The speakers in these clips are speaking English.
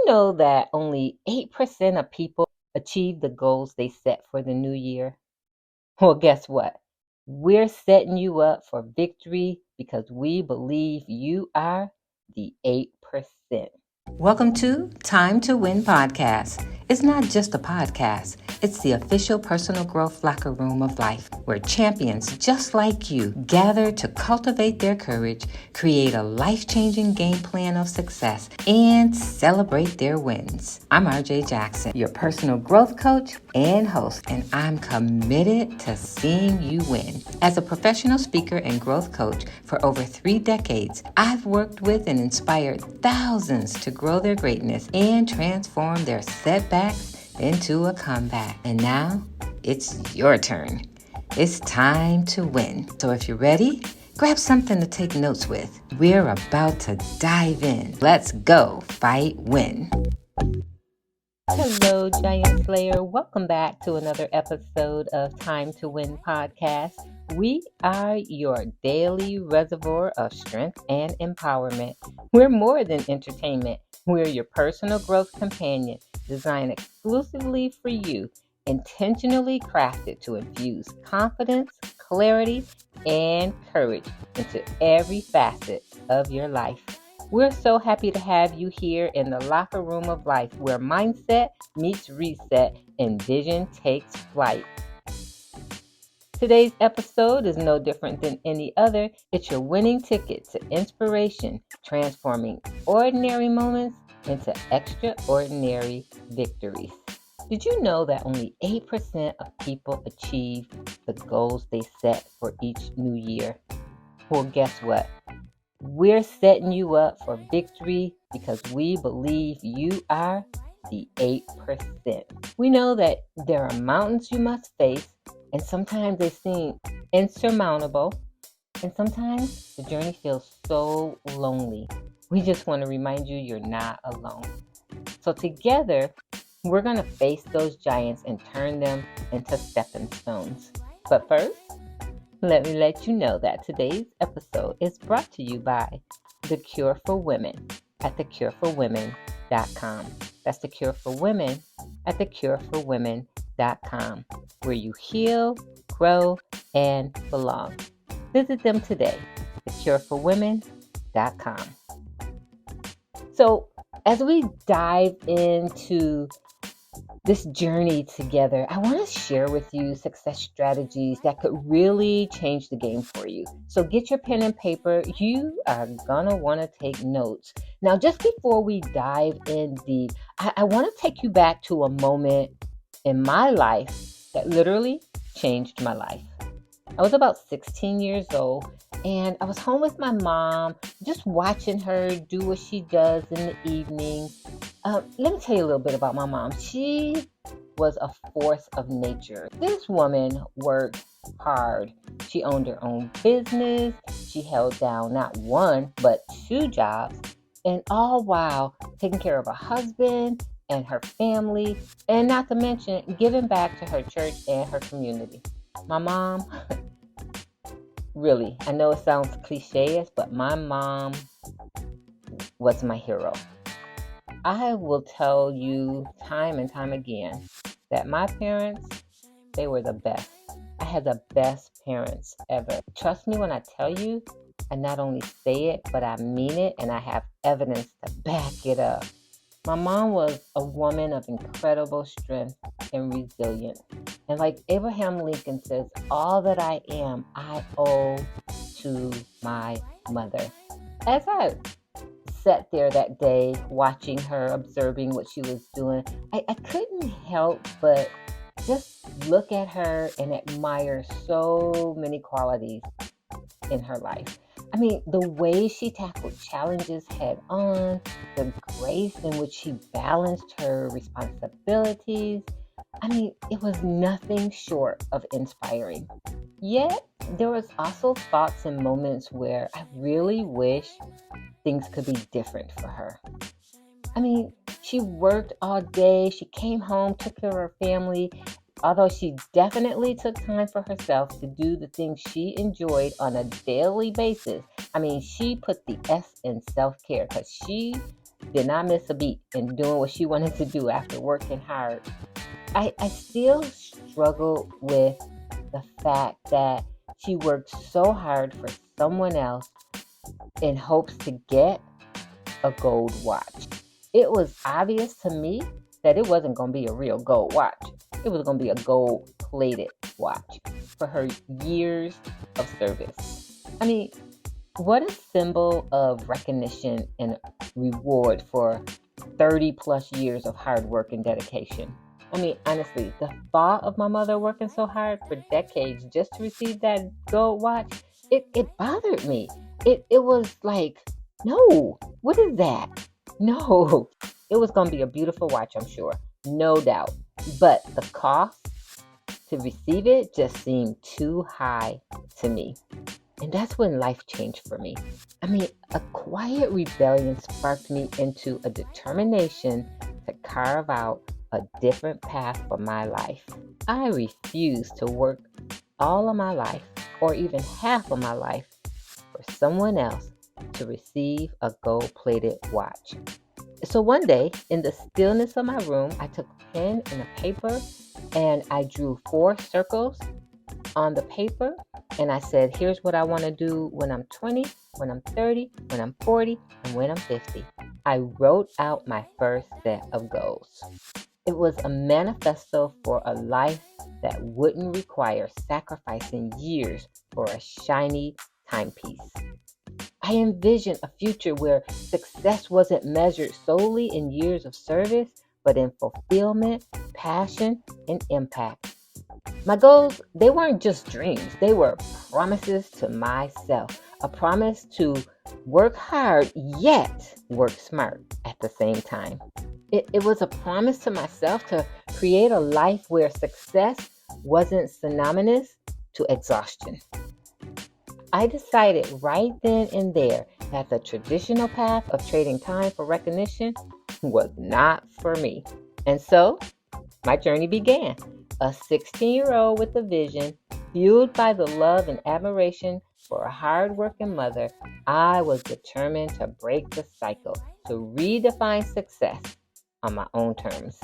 know that only 8% of people achieve the goals they set for the new year? Well, guess what? We're setting you up for victory because we believe you are the 8%. Welcome to Time to Win podcast. It's not just a podcast. It's the official personal growth locker room of life where champions just like you gather to cultivate their courage, create a life-changing game plan of success, and celebrate their wins. I'm RJ Jackson, your personal growth coach and host, and I'm committed to seeing you win. As a professional speaker and growth coach for over 3 decades, I've worked with and inspired thousands to grow their greatness and transform their setbacks into a comeback. And now it's your turn. It's time to win. So if you're ready, grab something to take notes with. We're about to dive in. Let's go fight win. Hello, Giant Slayer. Welcome back to another episode of Time to Win podcast. We are your daily reservoir of strength and empowerment. We're more than entertainment. We're your personal growth companion, designed exclusively for you, intentionally crafted to infuse confidence, clarity, and courage into every facet of your life. We're so happy to have you here in the locker room of life where mindset meets reset and vision takes flight. Today's episode is no different than any other. It's your winning ticket to inspiration, transforming ordinary moments into extraordinary victories. Did you know that only 8% of people achieve the goals they set for each new year? Well, guess what? We're setting you up for victory because we believe you are the 8%. We know that there are mountains you must face, and sometimes they seem insurmountable, and sometimes the journey feels so lonely. We just want to remind you you're not alone. So together, we're going to face those giants and turn them into stepping stones. But first, let me let you know that today's episode is brought to you by The Cure for Women at thecureforwomen.com. That's The Cure for Women at thecureforwomen.com, where you heal, grow, and belong. Visit them today, thecureforwomen.com. So, as we dive into this journey together, I want to share with you success strategies that could really change the game for you. So get your pen and paper. You are going to want to take notes. Now, just before we dive in deep, I want to take you back to a moment in my life that literally changed my life. I was about 16 years old, and I was home with my mom, just watching her do what she does in the evening. Let me tell you a little bit about my mom. She was a force of nature. This woman worked hard. She owned her own business. She held down not one, but 2 jobs, and all while taking care of her husband and her family, and not to mention giving back to her church and her community. My mom, really, I know it sounds cliche, but my mom was my hero. I will tell you time and time again that my parents, they were the best. I had the best parents ever. Trust me when I tell you, I not only say it, but I mean it, and I have evidence to back it up. My mom was a woman of incredible strength and resilience. And like Abraham Lincoln says, all that I am, I owe to my mother. As I sat there that day, watching her, observing what she was doing, I couldn't help but just look at her and admire so many qualities in her life. I mean, the way she tackled challenges head on, the grace in which she balanced her responsibilities. I mean, it was nothing short of inspiring. Yet, there was also thoughts and moments where I really wish things could be different for her. I mean, she worked all day, she came home, took care of her family. Although she definitely took time for herself to do the things she enjoyed on a daily basis, I mean, she put the S in self-care because she did not miss a beat in doing what she wanted to do after working hard. I still struggle with the fact that she worked so hard for someone else in hopes to get a gold watch. It was obvious to me that it wasn't going to be a real gold watch. It was going to be a gold plated watch for her years of service. I mean, what a symbol of recognition and reward for 30 plus years of hard work and dedication. I mean, honestly, the thought of my mother working so hard for decades just to receive that gold watch, it bothered me. It was like, no, what is that? No, it was going to be a beautiful watch, I'm sure, no doubt. But the cost to receive it just seemed too high to me. And that's when life changed for me. I mean, a quiet rebellion sparked me into a determination to carve out a different path for my life. I refuse to work all of my life, or even half of my life, for someone else to receive a gold-plated watch. So one day, in the stillness of my room, I took a pen and a paper and I drew 4 circles on the paper, and I said, here's what I want to do when I'm 20, when I'm 30, when I'm 40, and when I'm 50. I wrote out my first set of goals. It was a manifesto for a life that wouldn't require sacrificing years for a shiny timepiece. I envisioned a future where success wasn't measured solely in years of service, but in fulfillment, passion, and impact. My goals, they weren't just dreams. They were promises to myself. A promise to work hard, yet work smart at the same time. It was a promise to myself to create a life where success wasn't synonymous to exhaustion. I decided right then and there that the traditional path of trading time for recognition was not for me. And so my journey began. A 16-year-old with a vision, fueled by the love and admiration for a hard-working mother, I was determined to break the cycle, to redefine success on my own terms.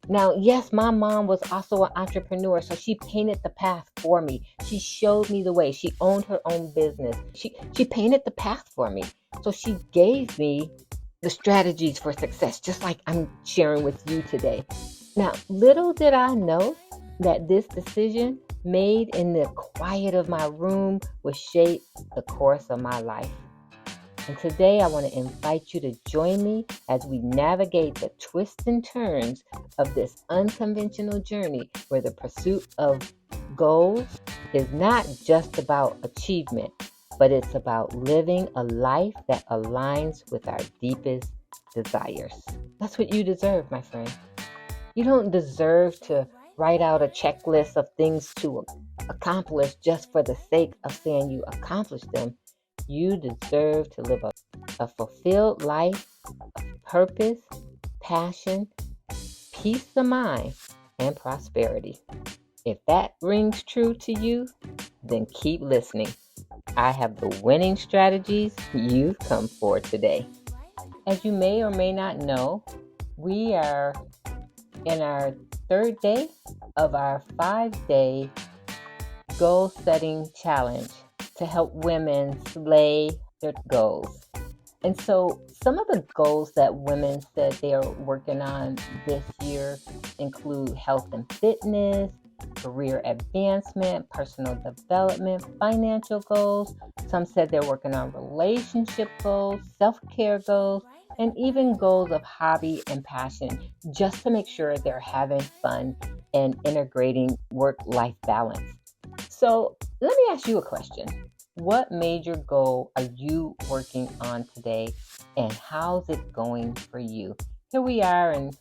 Now, yes, my mom was also an entrepreneur, so she painted the path for me. She showed me the way. She owned her own business. She painted the path for me. So she gave me the strategies for success, just like I'm sharing with you today. Now, little did I know that this decision made in the quiet of my room would shape the course of my life. And today I want to invite you to join me as we navigate the twists and turns of this unconventional journey where the pursuit of goals is not just about achievement, but it's about living a life that aligns with our deepest desires. That's what you deserve, my friend. You don't deserve to write out a checklist of things to accomplish just for the sake of saying you accomplished them. You deserve to live a fulfilled life of purpose, passion, peace of mind, and prosperity. If that rings true to you, then keep listening. I have the winning strategies you've come for today. As you may or may not know, we are in our 3rd day of our 5-day goal setting challenge to help women slay their goals. And so some of the goals that women said they are working on this year include health and fitness, career advancement, personal development, financial goals. Some said they're working on relationship goals, self-care goals, and even goals of hobby and passion, just to make sure they're having fun and integrating work-life balance. So let me ask you a question. What major goal are you working on today, and how's it going for you? Here we are in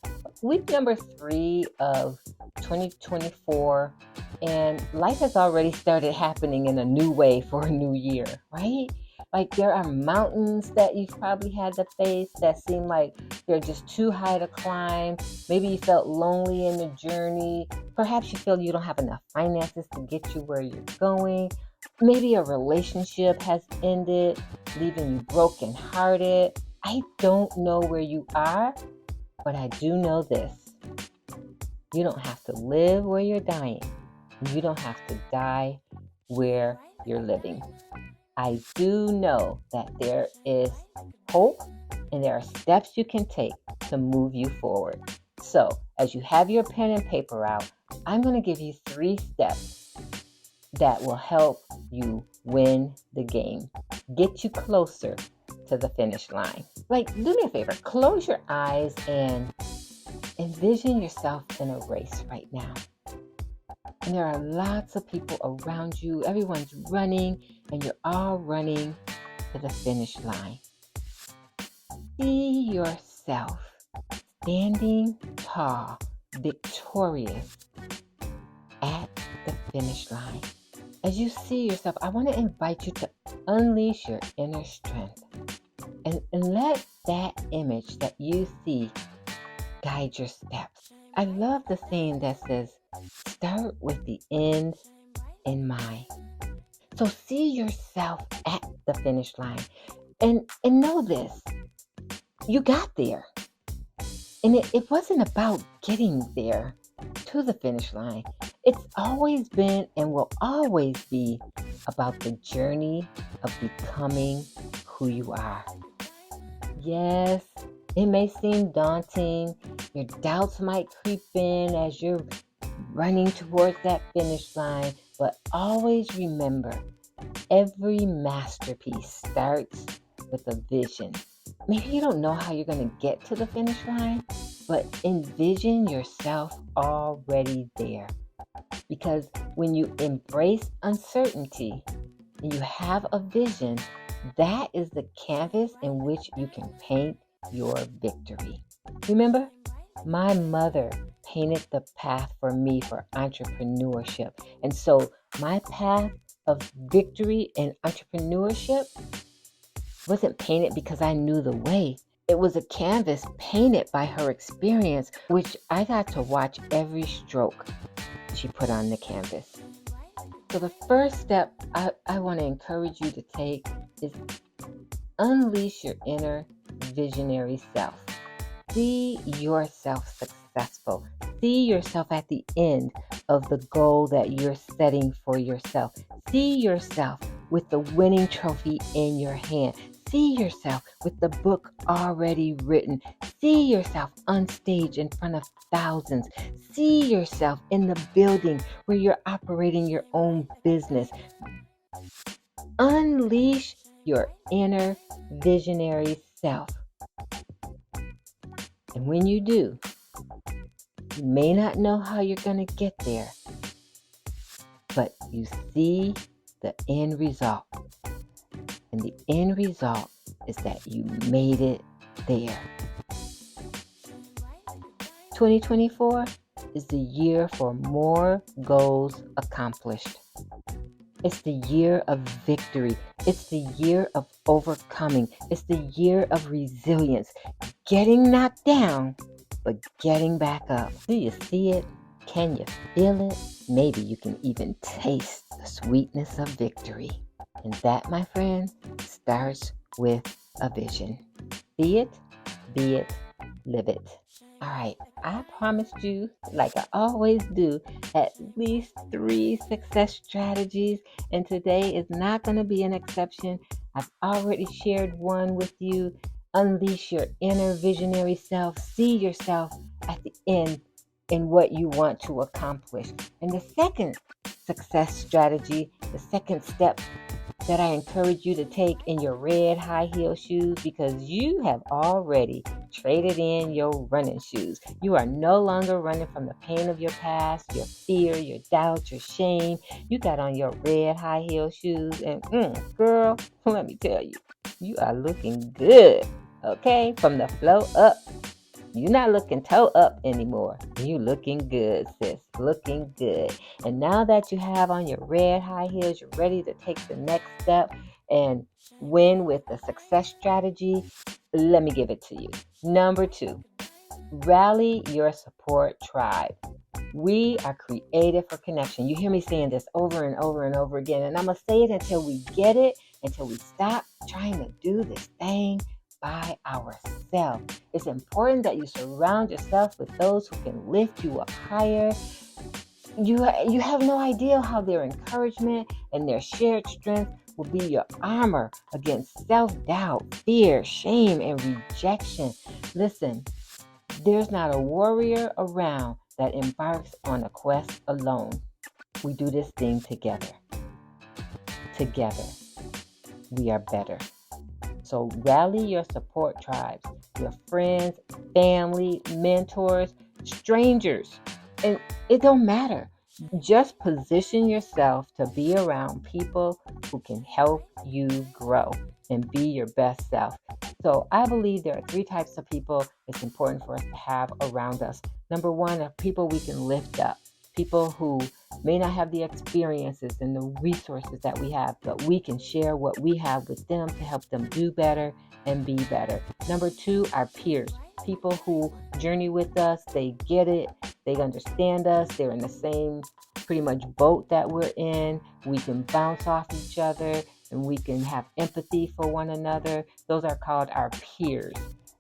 week number 3 of 2024, and life has already started happening in a new way for a new year, right? Like there are mountains that you've probably had to face that seem like they're just too high to climb. Maybe you felt lonely in the journey. Perhaps you feel you don't have enough finances to get you where you're going. Maybe a relationship has ended, leaving you brokenhearted. I don't know where you are, but I do know this. You don't have to live where you're dying. You don't have to die where you're living. I do know that there is hope and there are steps you can take to move you forward. So, as you have your pen and paper out, I'm going to give you 3 steps that will help you win the game, get you closer to the finish line. Like, do me a favor, close your eyes and envision yourself in a race right now. And there are lots of people around you. Everyone's running, and you're all running to the finish line. See yourself standing tall, victorious at the finish line. As you see yourself, I want to invite you to unleash your inner strength and let that image that you see guide your steps. I love the saying that says, start with the end in mind. So see yourself at the finish line and know this, you got there. And it wasn't about getting there to the finish line. It's always been and will always be about the journey of becoming who you are. Yes, it may seem daunting. Your doubts might creep in as you're running towards that finish line, but always remember, every masterpiece starts with a vision. Maybe you don't know how you're going to get to the finish line, but envision yourself already there. Because when you embrace uncertainty and you have a vision, that is the canvas in which you can paint your victory. Remember, my mother painted the path for me for entrepreneurship. And so my path of victory and entrepreneurship wasn't painted because I knew the way. It was a canvas painted by her experience, which I got to watch every stroke she put on the canvas. So the first step I want to encourage you to take is unleash your inner visionary self. See yourself successful. See yourself at the end of the goal that you're setting for yourself. See yourself with the winning trophy in your hand. See yourself with the book already written. See yourself on stage in front of thousands. See yourself in the building where you're operating your own business. Unleash your inner visionary self. And when you do, you may not know how you're going to get there, but you see the end result. And the end result is that you made it there. 2024 is the year for more goals accomplished. It's the year of victory. It's the year of overcoming. It's the year of resilience. Getting knocked down, but getting back up. Do you see it? Can you feel it? Maybe you can even taste the sweetness of victory. And that, my friend, starts with a vision. See it, be it, live it. All right, I promised you, like I always do, at least 3 success strategies, and today is not going to be an exception. I've already shared one with you. Unleash your inner visionary self. See yourself at the end in what you want to accomplish. And the second success strategy, the second step that I encourage you to take in your red high heel shoes, because you have already traded in your running shoes. You are no longer running from the pain of your past, your fear, your doubt, your shame. You got on your red high heel shoes and girl, let me tell you, you are looking good, okay? From the flow up. You're not looking toe up anymore. You looking good, sis. Looking good. And now that you have on your red high heels, you're ready to take the next step and win with the success strategy. Let me give it to you. Number 2, rally your support tribe. We are created for connection. You hear me saying this over and over and over again. And I'm going to say it until we get it, until we stop trying to do this thing by ourselves. It's important that you surround yourself with those who can lift you up higher. You have no idea how their encouragement and their shared strength will be your armor against self-doubt, fear, shame, and rejection. Listen, there's not a warrior around that embarks on a quest alone. We do this thing together. Together, we are better. So rally your support tribes, your friends, family, mentors, strangers, and it don't matter. Just position yourself to be around people who can help you grow and be your best self. So I believe there are 3 types of people it's important for us to have around us. Number 1 are people we can lift up, people who may not have the experiences and the resources that we have, but we can share what we have with them to help them do better and be better. Number 2, our peers, people who journey with us, they get it, they understand us, they're in the same pretty much boat that we're in. We can bounce off each other and we can have empathy for one another. Those are called our peers.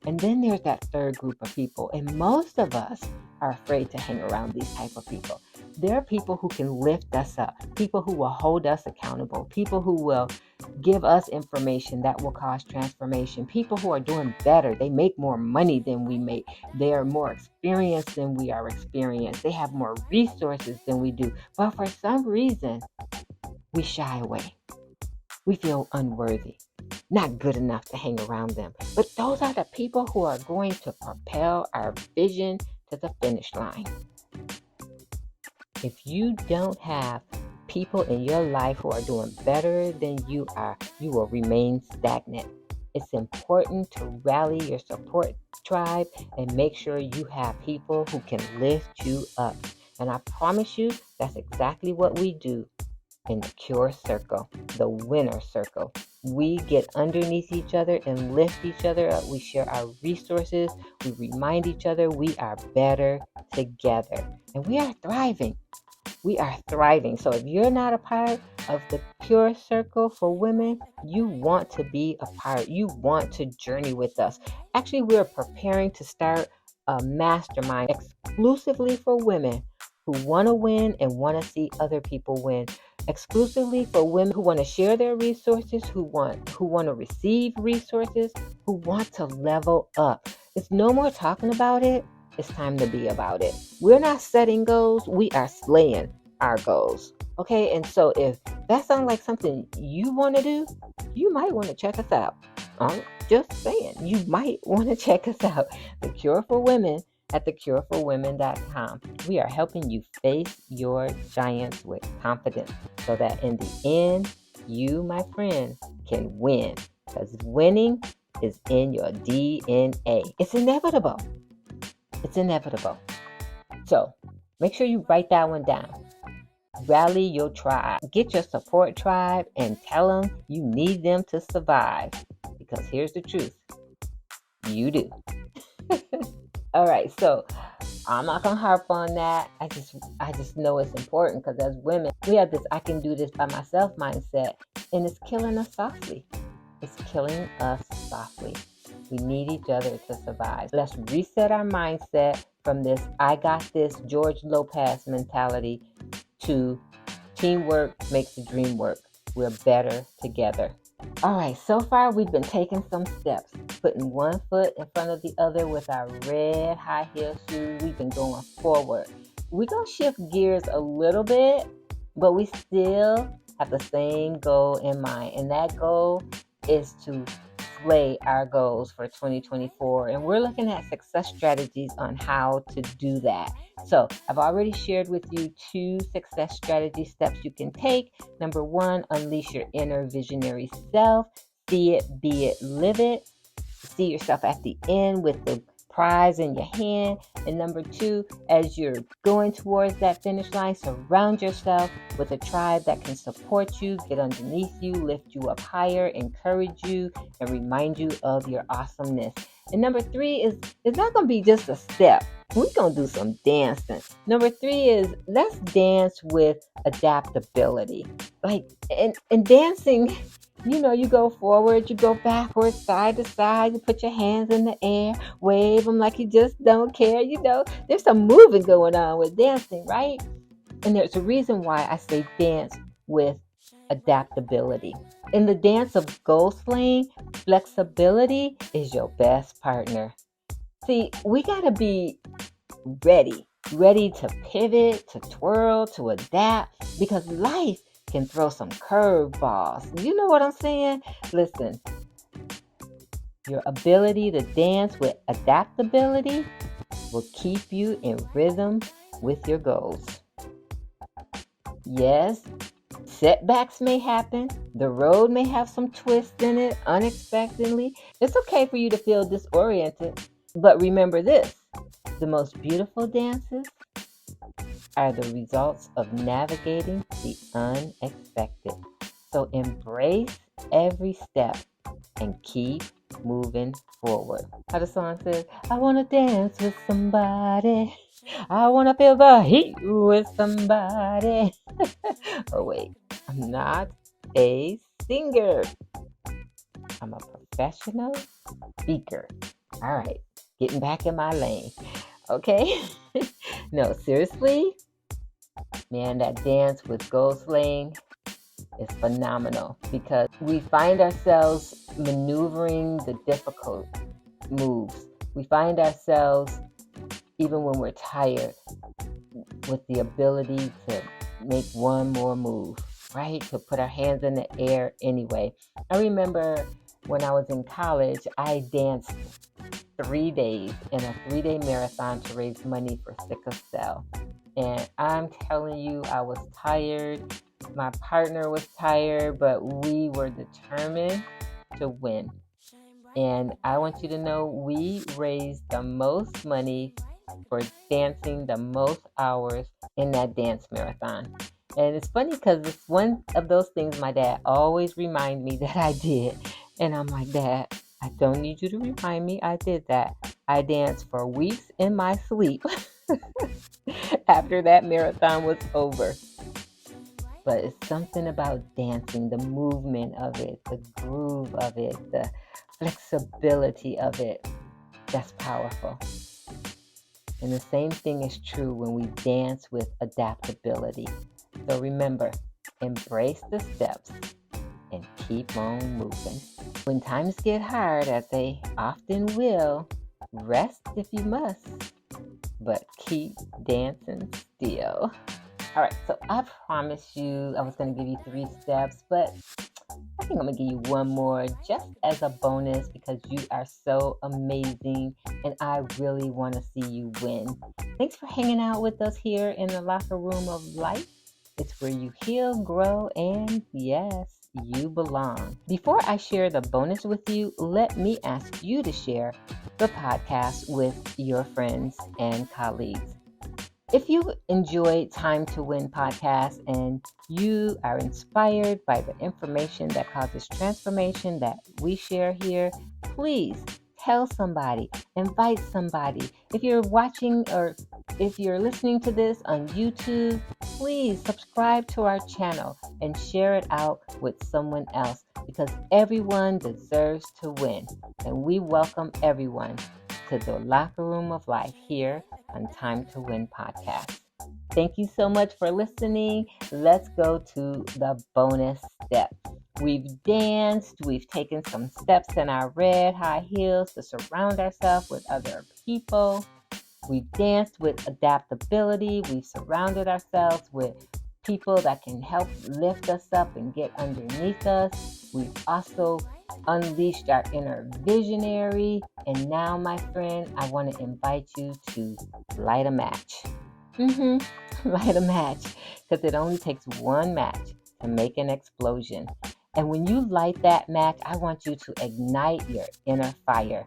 And then there's that 3rd group of people, and most of us are afraid to hang around these type of people. There are people who can lift us up, people who will hold us accountable, people who will give us information that will cause transformation, people who are doing better. They make more money than we make. They are more experienced than we are experienced. They have more resources than we do. But for some reason, we shy away. We feel unworthy, not good enough to hang around them. But those are the people who are going to propel our vision to the finish line. If you don't have people in your life who are doing better than you are, you will remain stagnant. It's important to rally your support tribe and make sure you have people who can lift you up. And I promise you, that's exactly what we do in the Cure Circle, the winner circle. We get underneath each other and lift each other up. We share our resources. We remind each other we are better together. And we are thriving. We are thriving. So if you're not a part of the Pure Circle for women, you want to be a part. You want to journey with us. Actually, we're preparing to start a mastermind exclusively for women who want to win and want to see other people win. Exclusively for women who want to share their resources, who want to receive resources, who want to level up. It's no more talking about it. It's time to be about it. We're not setting goals. We are slaying our goals. Okay. And so if that sounds like something you want to do, you might want to check us out. I'm just saying, you might want to check us out. The Cure for Women at thecureforwomen.com. We are helping you face your giants with confidence so that in the end, you, my friend, can win. Because winning is in your DNA. It's inevitable. It's inevitable. So make sure you write that one down. Rally your tribe. Get your support tribe and tell them you need them to survive. Because here's the truth. You do. All right, so I'm not gonna harp on that. I just know it's important because as women, we have this "I can do this by myself" mindset, and it's killing us softly. It's killing us softly. We need each other to survive. Let's reset our mindset from this "I got this" George Lopez mentality to teamwork makes the dream work. We're better together. All right, so far we've been taking some steps, putting one foot in front of the other with our red high heel shoes. We've been going forward. We're going to shift gears a little bit, but we still have the same goal in mind. And that goal is to slay our goals for 2024. And we're looking at success strategies on how to do that. So I've already shared with you 2 success strategy steps you can take. Number 1, unleash your inner visionary self. See it, be it, live it. See yourself at the end with the prize in your hand. And number 2, as you're going towards that finish line, surround yourself with a tribe that can support you, get underneath you, lift you up higher, encourage you, and remind you of your awesomeness. And number 3 is, it's not going to be just a step. We're going to do some dancing. Number 3 is, let's dance with adaptability. And dancing You go forward, you go backwards, side to side, you put your hands in the air, wave them like you just don't care. There's some moving going on with dancing, right? And there's a reason why I say dance with adaptability. In the dance of goal slaying, flexibility is your best partner. See, we got to be ready to pivot, to twirl, to adapt, because life can throw some curveballs. You know what I'm saying? Listen, your ability to dance with adaptability will keep you in rhythm with your goals. Yes, setbacks may happen. The road may have some twists in it unexpectedly. It's okay for you to feel disoriented. But remember this, the most beautiful dances are the results of navigating the unexpected. So embrace every step and keep moving forward. How the song says, I want to dance with somebody. I want to feel the heat with somebody. Oh, wait, I'm not a singer. I'm a professional speaker. All right, getting back in my lane. Okay? No, seriously, man, that dance with goal slaying is phenomenal because we find ourselves maneuvering the difficult moves. We find ourselves, even when we're tired, with the ability to make one more move, right? To put our hands in the air anyway. I remember when I was in college, I danced 3 days in a 3-day marathon to raise money for sickle cell. And I'm telling you, I was tired. My partner was tired, but we were determined to win. And I want you to know we raised the most money for dancing the most hours in that dance marathon. And it's funny because it's one of those things my dad always reminds me that I did. And I'm like, Dad, I don't need you to remind me I did that. I danced for weeks in my sleep after that marathon was over. But it's something about dancing, the movement of it, the groove of it, the flexibility of it, that's powerful. And the same thing is true when we dance with adaptability. So remember, embrace the steps and keep on moving. When times get hard, as they often will, rest if you must, but keep dancing still. All right, so I promised you I was going to give you 3 steps, but I think I'm going to give you one more just as a bonus because you are so amazing and I really want to see you win. Thanks for hanging out with us here in the locker room of life. It's where you heal, grow, and yes, you belong. Before I share the bonus with you, let me ask you to share the podcast with your friends and colleagues. If you enjoyed Time to Win podcast and you are inspired by the information that causes transformation that we share here, please tell somebody, invite somebody. If you're watching or if you're listening to this on YouTube, please subscribe to our channel and share it out with someone else because everyone deserves to win. And we welcome everyone to the locker room of life here on Time to Win podcast. Thank you so much for listening. Let's go to the bonus step. We've danced, we've taken some steps in our red high heels to surround ourselves with other people. We've danced with adaptability. We've surrounded ourselves with people that can help lift us up and get underneath us. We've also unleashed our inner visionary. And now, my friend, I want to invite you to light a match. Light a match, because it only takes one match to make an explosion. And when you light that match, I want you to ignite your inner fire.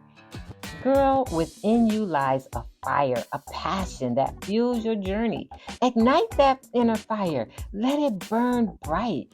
Girl, within you lies a fire, a passion that fuels your journey. Ignite that inner fire. Let it burn bright.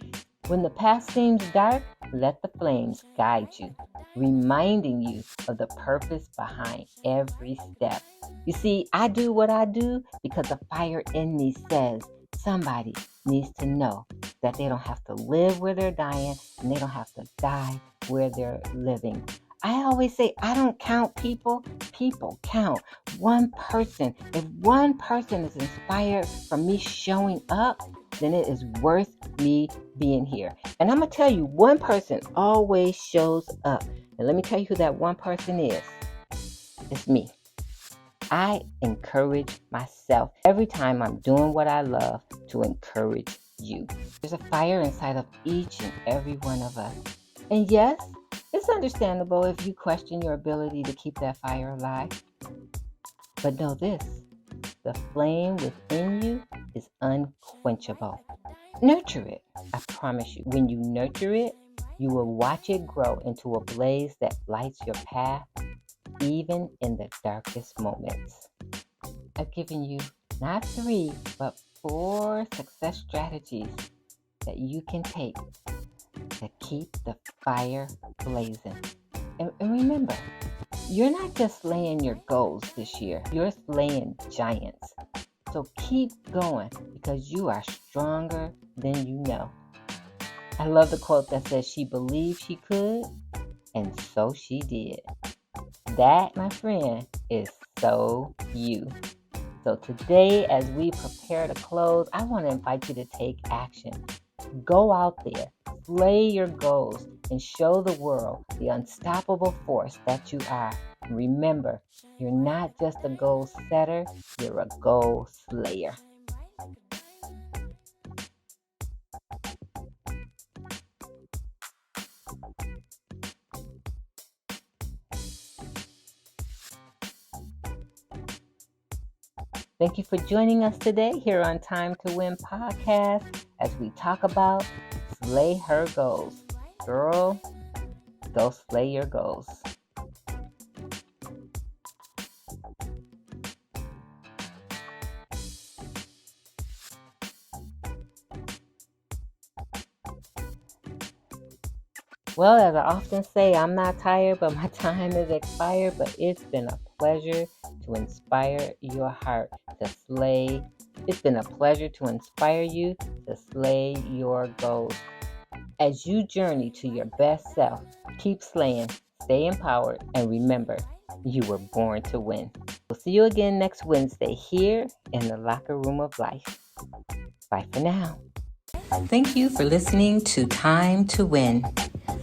When the path seems dark, let the flames guide you, reminding you of the purpose behind every step. You see, I do what I do because the fire in me says somebody needs to know that they don't have to live where they're dying and they don't have to die where they're living. I always say, I don't count people, people count. One person, if one person is inspired from me showing up, then it is worth me being here. And I'm going to tell you, one person always shows up. And let me tell you who that one person is. It's me. I encourage myself every time I'm doing what I love to encourage you. There's a fire inside of each and every one of us. And yes, it's understandable if you question your ability to keep that fire alive. But know this, the flame within you is unquenchable. Nurture it. I promise you, when you nurture it, you will watch it grow into a blaze that lights your path, even in the darkest moments. I've given you not 3, but 4 success strategies that you can take to keep the fire blazing. And remember, you're not just slaying your goals this year, you're slaying giants. So keep going because you are stronger than you know. I love the quote that says she believed she could, and so she did. That, my friend, is so you. So today, as we prepare to close, I want to invite you to take action. Go out there, slay your goals, and show the world the unstoppable force that you are. Remember, you're not just a goal setter, you're a goal slayer. Thank you for joining us today here on Time to Win podcast as we talk about SlayHER Goals. Girl, go slay your goals. Well, as I often say, I'm not tired, but my time is expired. But it's been a pleasure to inspire your heart to slay. It's been a pleasure to inspire you to slay your goals. As you journey to your best self, keep slaying, stay empowered, and remember, you were born to win. We'll see you again next Wednesday here in the Locker Room of Life. Bye for now. Thank you for listening to Time to Win.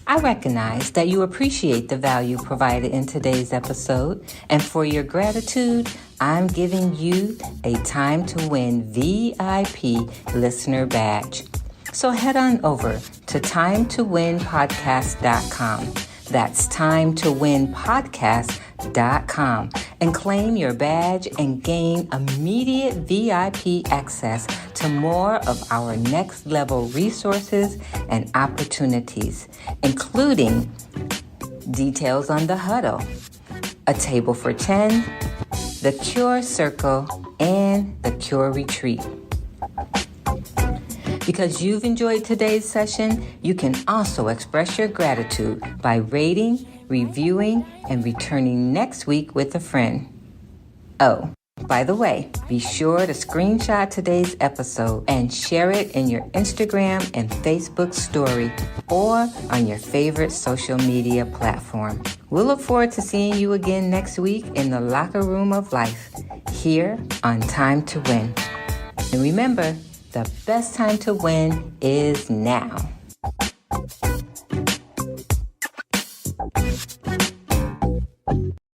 I recognize that you appreciate the value provided in today's episode, and for your gratitude, I'm giving you a Time to Win VIP listener badge. So head on over to timetowinpodcast.com. That's timetowinpodcast.com and claim your badge and gain immediate VIP access to more of our next level resources and opportunities, including details on the huddle, a table for 10, the Cure Circle, and the Cure Retreat. Because you've enjoyed today's session, you can also express your gratitude by rating, reviewing, and returning next week with a friend. Oh, by the way, be sure to screenshot today's episode and share it in your Instagram and Facebook story or on your favorite social media platform. We'll look forward to seeing you again next week in the Locker Room of Life, here on Time to Win. And remember, the best time to win is now.